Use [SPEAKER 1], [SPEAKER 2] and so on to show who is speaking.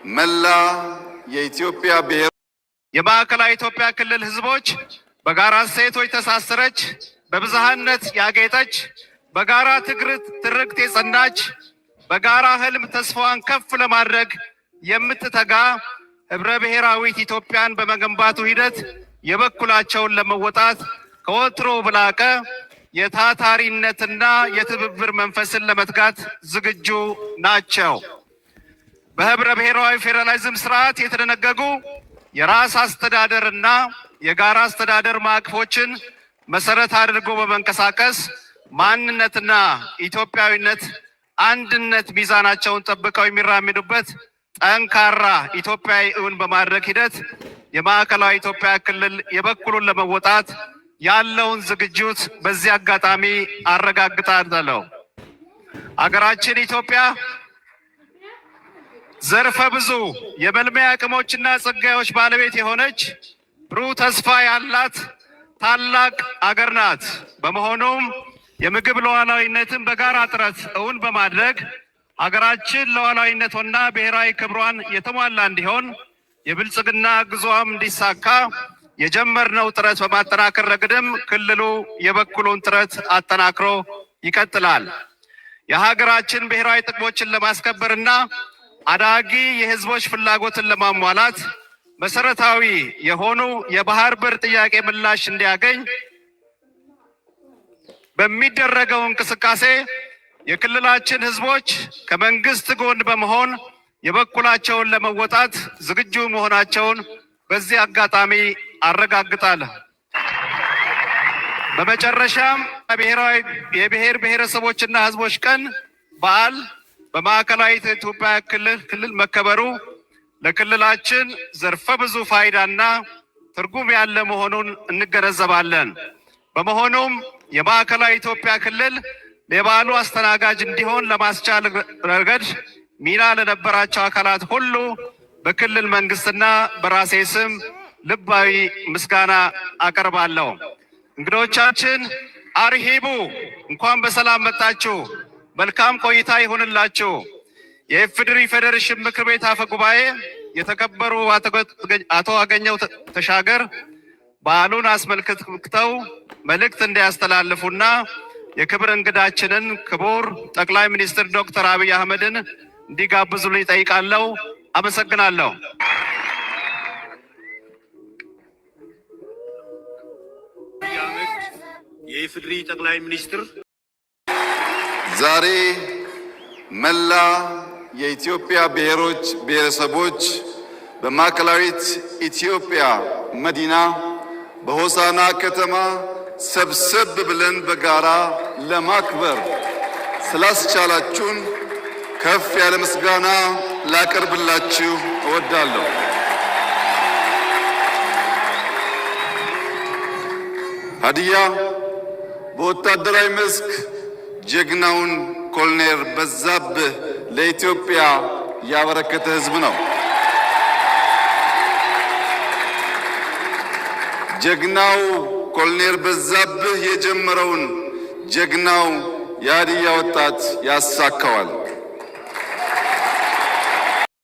[SPEAKER 1] መላ የኢትዮጵያ ብሔር
[SPEAKER 2] የማዕከላዊ ኢትዮጵያ ክልል ህዝቦች በጋራ እሴቶች ተሳሰረች፣ በብዝሃነት ያጌጠች፣ በጋራ ትርክት የጸናች፣ በጋራ ህልም ተስፋዋን ከፍ ለማድረግ የምትተጋ ህብረ ብሔራዊት ኢትዮጵያን በመገንባቱ ሂደት የበኩላቸውን ለመወጣት ከወትሮ በላቀ የታታሪነትና የትብብር መንፈስን ለመትጋት ዝግጁ ናቸው። በህብረ ብሔራዊ ፌዴራሊዝም ስርዓት የተደነገጉ የራስ አስተዳደርና የጋራ አስተዳደር ማዕቀፎችን መሰረት አድርጎ በመንቀሳቀስ ማንነትና ኢትዮጵያዊነት አንድነት ሚዛናቸውን ጠብቀው የሚራመዱበት ጠንካራ ኢትዮጵያዊ እውን በማድረግ ሂደት የማዕከላዊ ኢትዮጵያ ክልል የበኩሉን ለመወጣት ያለውን ዝግጁት በዚህ አጋጣሚ አረጋግጣለሁ። አገራችን ኢትዮጵያ ዘርፈ ብዙ የመልሚያ አቅሞችና ጸጋዎች ባለቤት የሆነች ብሩህ ተስፋ ያላት ታላቅ አገር ናት። በመሆኑም የምግብ ሉዓላዊነትን በጋራ ጥረት እውን በማድረግ ሀገራችን ሉዓላዊነቷና ብሔራዊ ክብሯን የተሟላ እንዲሆን የብልጽግና ጉዞዋም እንዲሳካ የጀመርነው ጥረት በማጠናከር ረገድም ክልሉ የበኩሉን ጥረት አጠናክሮ ይቀጥላል። የሀገራችን ብሔራዊ ጥቅሞችን ለማስከበርና አዳጊ የህዝቦች ፍላጎትን ለማሟላት መሰረታዊ የሆኑ የባህር በር ጥያቄ ምላሽ እንዲያገኝ በሚደረገው እንቅስቃሴ የክልላችን ህዝቦች ከመንግስት ጎን በመሆን የበኩላቸውን ለመወጣት ዝግጁ መሆናቸውን በዚህ አጋጣሚ አረጋግጣለሁ። በመጨረሻም የብሔር ብሔረሰቦችና ህዝቦች ቀን በዓል በማዕከላዊ ኢትዮጵያ ክልል መከበሩ ለክልላችን ዘርፈ ብዙ ፋይዳና ትርጉም ያለ መሆኑን እንገነዘባለን። በመሆኑም የማዕከላዊ ኢትዮጵያ ክልል የበዓሉ አስተናጋጅ እንዲሆን ለማስቻል ረገድ ሚና ለነበራቸው አካላት ሁሉ በክልል መንግስትና በራሴ ስም ልባዊ ምስጋና አቀርባለሁ። እንግዶቻችን አርሂቡ፣ እንኳን በሰላም መጣችሁ። መልካም ቆይታ ይሁንላችሁ። የኢፌዴሪ ፌዴሬሽን ምክር ቤት አፈ ጉባኤ የተከበሩ አቶ አገኘሁ ተሻገር በዓሉን አስመልክተው መልእክት እንዲያስተላልፉና የክብር እንግዳችንን ክቡር ጠቅላይ ሚኒስትር ዶክተር አብይ አህመድን እንዲጋብዙልኝ ጠይቃለሁ። አመሰግናለሁ።
[SPEAKER 3] የኢፌዴሪ ጠቅላይ ሚኒስትር
[SPEAKER 1] ዛሬ መላ የኢትዮጵያ ብሔሮች ብሔረሰቦች በማዕከላዊት ኢትዮጵያ መዲና በሆሳና ከተማ ሰብሰብ ብለን በጋራ ለማክበር ስላስቻላችሁን ከፍ ያለ ምስጋና ላቀርብላችሁ እወዳለሁ። ሀዲያ በወታደራዊ መስክ ጀግናውን ኮሎኔል በዛብህ ለኢትዮጵያ ያበረከተ ህዝብ ነው። ጀግናው ኮሎኔል በዛብህ የጀመረውን ጀግናው የሀዲያ ወጣት ያሳካዋል።